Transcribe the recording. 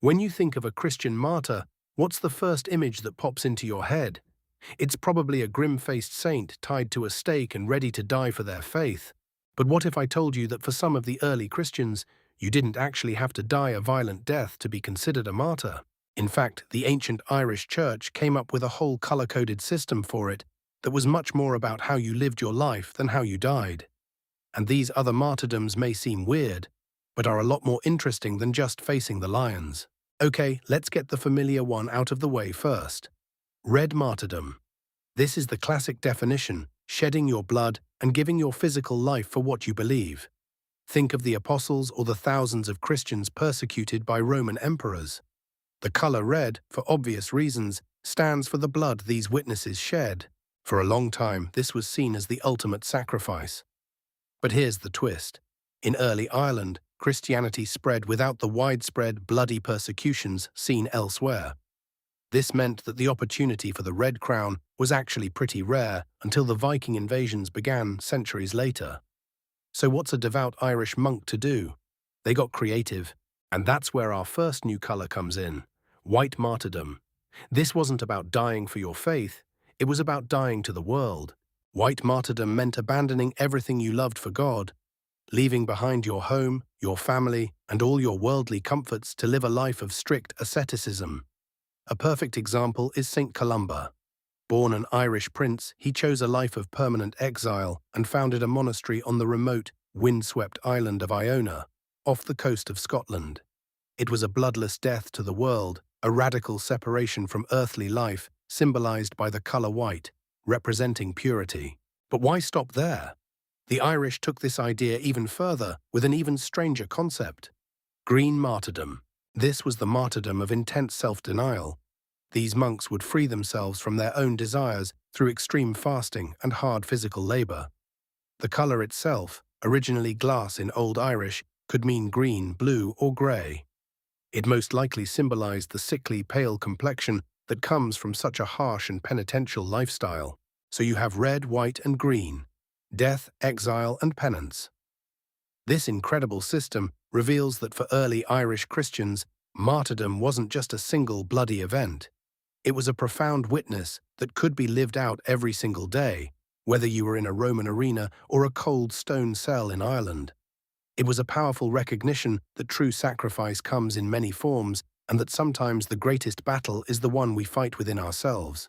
When you think of a Christian martyr, what's the first image that pops into your head? It's probably a grim-faced saint tied to a stake and ready to die for their faith. But what if I told you that for some of the early Christians, you didn't actually have to die a violent death to be considered a martyr? In fact, the ancient Irish Church came up with a whole color-coded system for it that was much more about how you lived your life than how you died. And these other martyrdoms may seem weird, but are a lot more interesting than just facing the lions. Okay, let's get the familiar one out of the way first. Red martyrdom. This is the classic definition, shedding your blood and giving your physical life for what you believe. Think of the apostles or the thousands of Christians persecuted by Roman emperors. The color red, for obvious reasons, stands for the blood these witnesses shed. For a long time, this was seen as the ultimate sacrifice. But here's the twist. In early Ireland, Christianity spread without the widespread, bloody persecutions seen elsewhere. This meant that the opportunity for the Red Crown was actually pretty rare until the Viking invasions began centuries later. So what's a devout Irish monk to do? They got creative, and that's where our first new color comes in: white martyrdom. This wasn't about dying for your faith, it was about dying to the world. White martyrdom meant abandoning everything you loved for God, leaving behind your home, your family, and all your worldly comforts to live a life of strict asceticism. A perfect example is Saint Columba. Born an Irish prince, he chose a life of permanent exile and founded a monastery on the remote, wind-swept island of Iona, off the coast of Scotland. It was a bloodless death to the world, a radical separation from earthly life, symbolized by the color white, representing purity. But why stop there? The Irish took this idea even further with an even stranger concept: green martyrdom. This was the martyrdom of intense self-denial. These monks would free themselves from their own desires through extreme fasting and hard physical labor. The color itself, originally glass in Old Irish, could mean green, blue, or gray. It most likely symbolized the sickly, pale complexion that comes from such a harsh and penitential lifestyle. So you have red, white, and green: death, exile, and penance. This incredible system reveals that for early Irish Christians, martyrdom wasn't just a single bloody event. It was a profound witness that could be lived out every single day, whether you were in a Roman arena or a cold stone cell in Ireland. It was a powerful recognition that true sacrifice comes in many forms and that sometimes the greatest battle is the one we fight within ourselves.